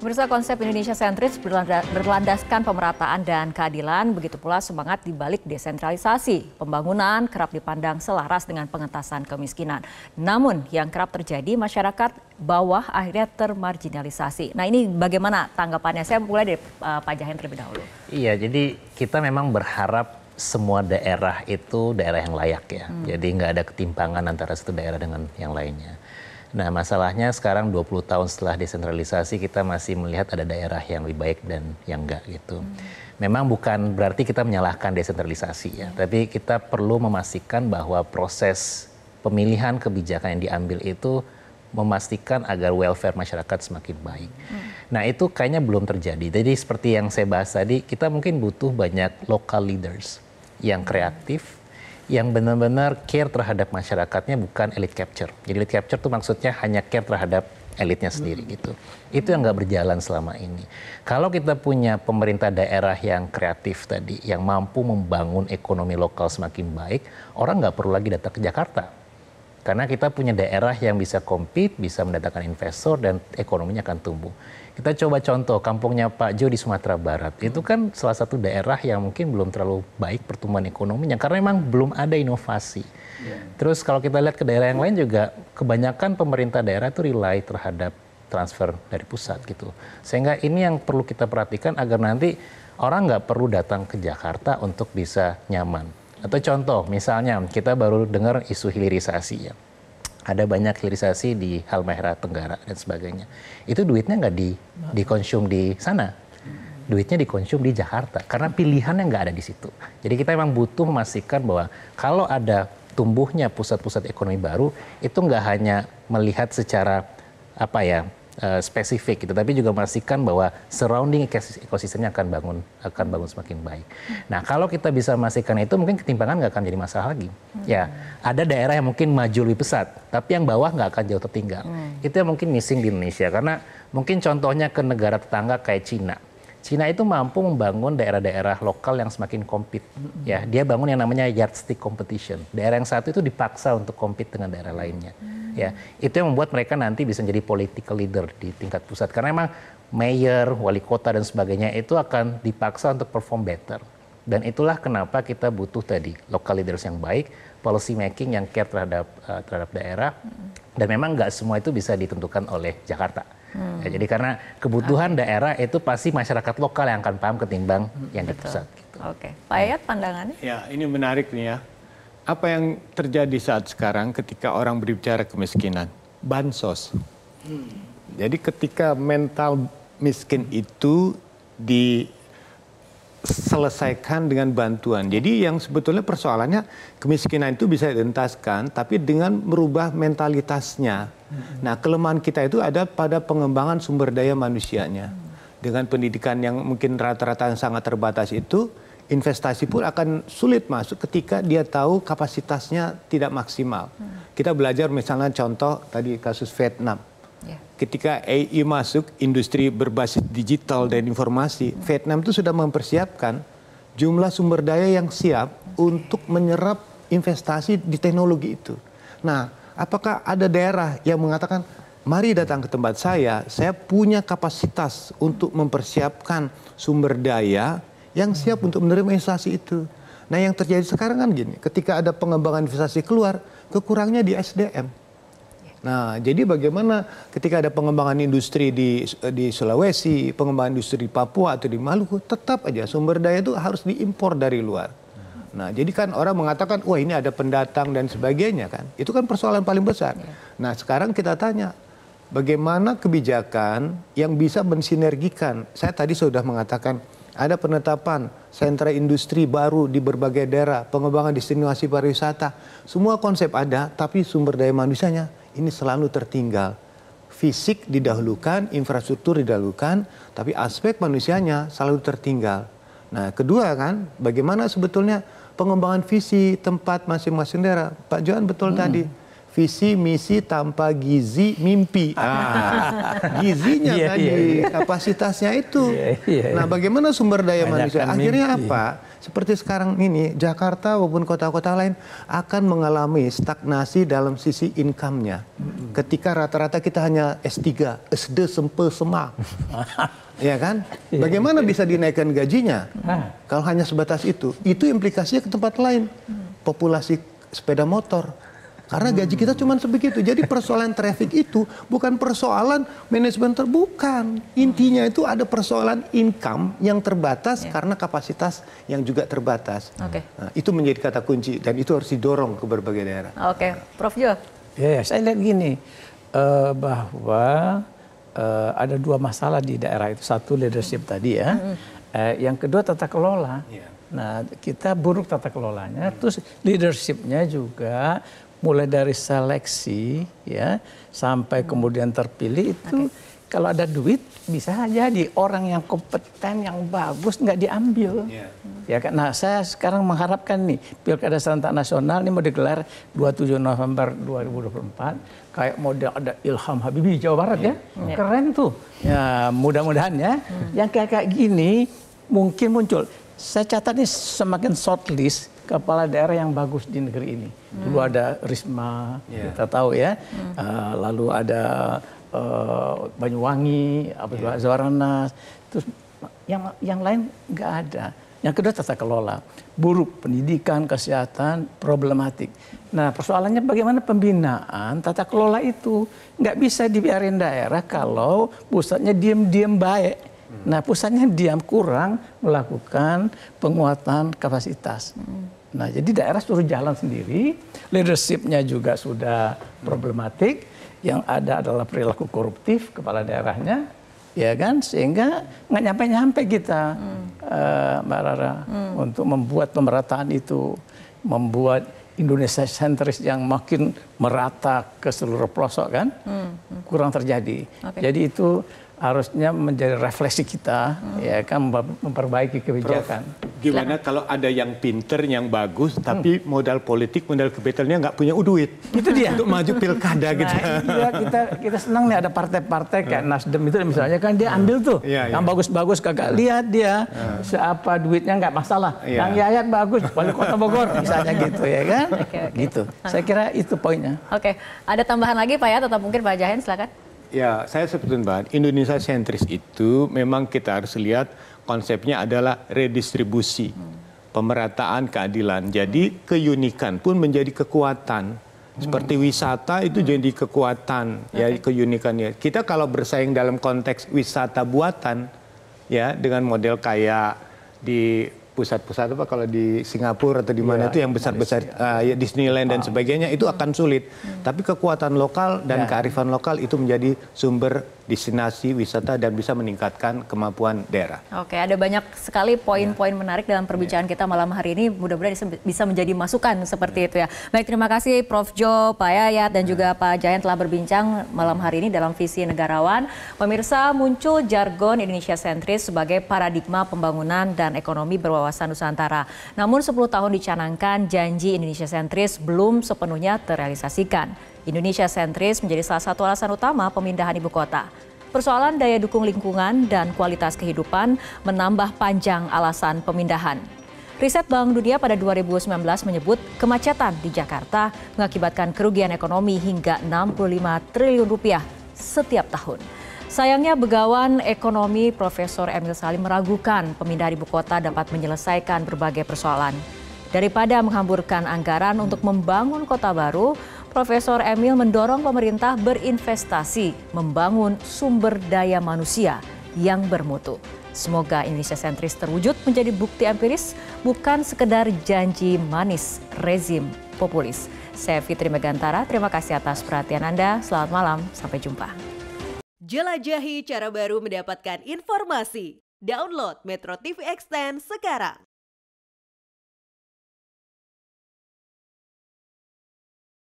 Pemirsa, konsep Indonesia sentris berlandaskan pemerataan dan keadilan, begitu pula semangat di balik desentralisasi. Pembangunan kerap dipandang selaras dengan pengentasan kemiskinan. Namun yang kerap terjadi, masyarakat bawah akhirnya termarginalisasi. Nah, ini bagaimana tanggapannya? Saya mulai dari Pak Jahen terlebih dahulu. Iya, jadi kita memang berharap semua daerah itu daerah yang layak ya. Jadi nggak ada ketimpangan antara satu daerah dengan yang lainnya. Nah, masalahnya sekarang 20 tahun setelah desentralisasi kita masih melihat ada daerah yang lebih baik dan yang enggak gitu. Memang bukan berarti kita menyalahkan desentralisasi ya, tapi kita perlu memastikan bahwa proses pemilihan kebijakan yang diambil itu memastikan agar welfare masyarakat semakin baik. Nah, itu kayaknya belum terjadi. Jadi seperti yang saya bahas tadi, kita mungkin butuh banyak local leaders yang kreatif, yang benar-benar care terhadap masyarakatnya, bukan elite capture. Jadi elite capture itu maksudnya hanya care terhadap elitnya sendiri gitu. Itu yang nggak berjalan selama ini. Kalau kita punya pemerintah daerah yang kreatif tadi, yang mampu membangun ekonomi lokal semakin baik, orang nggak perlu lagi datang ke Jakarta. Karena kita punya daerah yang bisa compete, bisa mendatangkan investor, dan ekonominya akan tumbuh. Kita coba contoh kampungnya Pak Jo di Sumatera Barat. Itu kan salah satu daerah yang mungkin belum terlalu baik pertumbuhan ekonominya karena memang belum ada inovasi. Terus kalau kita lihat ke daerah yang lain juga kebanyakan pemerintah daerah itu rely terhadap transfer dari pusat gitu. Sehingga ini yang perlu kita perhatikan agar nanti orang nggak perlu datang ke Jakarta untuk bisa nyaman. Atau contoh misalnya kita baru dengar isu hilirisasi ya. Ada banyak hilirisasi di Halmahera Tenggara dan sebagainya. Itu duitnya nggak dikonsum di sana. Duitnya dikonsum di Jakarta. Karena pilihannya nggak ada di situ. Jadi kita memang butuh memastikan bahwa kalau ada tumbuhnya pusat-pusat ekonomi baru, itu nggak hanya melihat secara spesifik gitu, tapi juga memastikan bahwa surrounding ekosistemnya akan bangun semakin baik. Nah, kalau kita bisa memastikan itu, mungkin ketimpangan nggak akan jadi masalah lagi. Ya, ada daerah yang mungkin maju lebih pesat, tapi yang bawah nggak akan jauh tertinggal. Itu yang mungkin missing di Indonesia, karena mungkin contohnya ke negara tetangga kayak Cina. Cina itu mampu membangun daerah-daerah lokal yang semakin compete. Ya, dia bangun yang namanya yardstick competition. Daerah yang satu itu dipaksa untuk compete dengan daerah lainnya. Ya, itu yang membuat mereka nanti bisa menjadi political leader di tingkat pusat. Karena memang mayor, wali kota dan sebagainya itu akan dipaksa untuk perform better. Dan itulah kenapa kita butuh tadi local leaders yang baik, policy making yang care terhadap daerah. Dan memang nggak semua itu bisa ditentukan oleh Jakarta. Ya, jadi karena kebutuhan daerah itu pasti masyarakat lokal yang akan paham ketimbang yang di pusat. Gitu. Oke, Pak Yayat pandangannya? Ya, ini menarik nih ya. Apa yang terjadi saat sekarang ketika orang berbicara kemiskinan? Bansos. Jadi ketika mental miskin itu diselesaikan dengan bantuan. Jadi yang sebetulnya persoalannya kemiskinan itu bisa dientaskan, tapi dengan merubah mentalitasnya. Nah, kelemahan kita itu ada pada pengembangan sumber daya manusianya. Dengan pendidikan yang mungkin rata-rata sangat terbatas itu, investasi pun akan sulit masuk ketika dia tahu kapasitasnya tidak maksimal. Kita belajar misalnya contoh tadi kasus Vietnam. Ketika AI masuk, industri berbasis digital dan informasi, Vietnam itu sudah mempersiapkan jumlah sumber daya yang siap untuk menyerap investasi di teknologi itu. Nah, apakah ada daerah yang mengatakan, mari datang ke tempat saya punya kapasitas untuk mempersiapkan sumber daya yang siap untuk menerima investasi itu. Nah, yang terjadi sekarang kan gini, ketika ada pengembangan investasi keluar, kekurangnya di SDM. Nah, jadi bagaimana ketika ada pengembangan industri di Sulawesi, pengembangan industri di Papua atau di Maluku, tetap aja sumber daya itu harus diimpor dari luar. Nah, jadi kan orang mengatakan, wah ini ada pendatang dan sebagainya kan. Itu kan persoalan paling besar. Nah, sekarang kita tanya, bagaimana kebijakan yang bisa mensinergikan? Saya tadi sudah mengatakan, ada penetapan sentra industri baru di berbagai daerah, pengembangan destinasi pariwisata. Semua konsep ada, tapi sumber daya manusianya ini selalu tertinggal. Fisik didahulukan, infrastruktur didahulukan, tapi aspek manusianya selalu tertinggal. Nah, kedua kan, bagaimana sebetulnya pengembangan visi tempat masing-masing daerah. Pak Johan betul tadi. Visi, misi, tanpa gizi, mimpi. Gizinya tadi, kapasitasnya itu. Nah, bagaimana sumber daya manusia? Akhirnya apa? Seperti sekarang ini, Jakarta maupun kota-kota lain akan mengalami stagnasi dalam sisi income-nya. ketika rata-rata kita hanya S3, SD sempe sema. Ya kan? Bagaimana bisa dinaikkan gajinya? Kalau hanya sebatas itu implikasinya ke tempat lain. Populasi sepeda motor. Karena gaji kita cuma sebegitu. Jadi persoalan traffic itu bukan persoalan manajemen terbukan. Intinya itu ada persoalan income yang terbatas karena kapasitas yang juga terbatas. Nah, itu menjadi kata kunci dan itu harus didorong ke berbagai daerah. Oke, Prof Jo. Ya, saya lihat gini, bahwa ada dua masalah di daerah itu. Satu leadership tadi ya, yang kedua tata kelola. Nah, kita buruk tata kelolanya, terus leadershipnya juga mulai dari seleksi ya sampai kemudian terpilih itu kalau ada duit bisa jadi orang yang kompeten yang bagus nggak diambil. Ya kan. Nah, saya sekarang mengharapkan nih Pilkada serentak nasional ini mau digelar 27 November 2024 kayak model ada Ilham Habibie Jawa Barat ya. Keren tuh. Ya, mudah-mudahan ya yang kayak gini mungkin muncul. Saya catat nih semakin shortlist kepala daerah yang bagus di negeri ini. Dulu ada Risma, kita tahu ya. Lalu ada Banyuwangi, Abdul Azwaranas. Terus yang lain nggak ada. Yang kedua tata kelola, buruk pendidikan, kesehatan, problematik. Nah persoalannya bagaimana pembinaan tata kelola itu nggak bisa dibiarin daerah kalau pusatnya diam-diam baik. Nah pusatnya diam kurang melakukan penguatan kapasitas. Nah jadi daerah suruh jalan sendiri, leadershipnya juga sudah problematik, yang ada adalah perilaku koruptif kepala daerahnya, ya kan, sehingga nggak nyampe-nyampe kita, Mbak Rara, untuk membuat pemerataan itu, membuat Indonesia sentris yang makin merata ke seluruh pelosok kan, kurang terjadi. Jadi itu harusnya menjadi refleksi kita, ya kan, memperbaiki kebijakan. Prof, gimana kalau ada yang pinter, yang bagus, tapi modal politik, modal kapitalnya nggak punya duit? Itu dia. Untuk maju pilkada gitu. Iya, kita senang nih ada partai-partai kayak Nasdem itu misalnya kan dia ambil tuh, yang bagus-bagus kagak lihat dia, siapa duitnya nggak masalah. Yang Yayat bagus, wali kota Bogor misalnya gitu ya kan. Gitu. Saya kira itu poinnya. Oke, ada tambahan lagi Pak ya, tetap mungkin Pak Jahen silakan. Ya, saya sebutin Pak, Indonesia sentris itu memang kita harus lihat konsepnya adalah redistribusi, pemerataan keadilan. Jadi keunikan pun menjadi kekuatan. Seperti wisata itu jadi kekuatan, ya keunikannya. Kita kalau bersaing dalam konteks wisata buatan, ya dengan model kayak di pusat-pusat apa kalau di Singapura atau di mana itu yang besar-besar Disneyland dan sebagainya itu akan sulit. Tapi kekuatan lokal dan kearifan lokal itu menjadi sumber destinasi wisata dan bisa meningkatkan kemampuan daerah. Oke, ada banyak sekali poin-poin menarik dalam perbincangan kita malam hari ini. Mudah-mudahan bisa menjadi masukan seperti itu ya. Baik, terima kasih Prof Jo, Pak Yayat dan juga Pak Jahen telah berbincang malam hari ini dalam Visi Negarawan. Pemirsa, muncul jargon Indonesia sentris sebagai paradigma pembangunan dan ekonomi berwawasan Nusantara. Namun 10 tahun dicanangkan, janji Indonesia sentris belum sepenuhnya terrealisasikan. Indonesia sentris menjadi salah satu alasan utama pemindahan ibu kota. Persoalan daya dukung lingkungan dan kualitas kehidupan menambah panjang alasan pemindahan. Riset Bank Dunia pada 2019 menyebut kemacetan di Jakarta mengakibatkan kerugian ekonomi hingga 65 triliun rupiah setiap tahun. Sayangnya Begawan Ekonomi Profesor Emil Salim meragukan pemindahan ibu kota dapat menyelesaikan berbagai persoalan. Daripada menghamburkan anggaran untuk membangun kota baru, Profesor Emil mendorong pemerintah berinvestasi membangun sumber daya manusia yang bermutu. Semoga Indonesia sentris terwujud menjadi bukti empiris, bukan sekedar janji manis rezim populis. Saya Fitri Megantara, terima kasih atas perhatian Anda. Selamat malam, sampai jumpa. Jelajahi cara baru mendapatkan informasi. Download Metro TV Extend sekarang.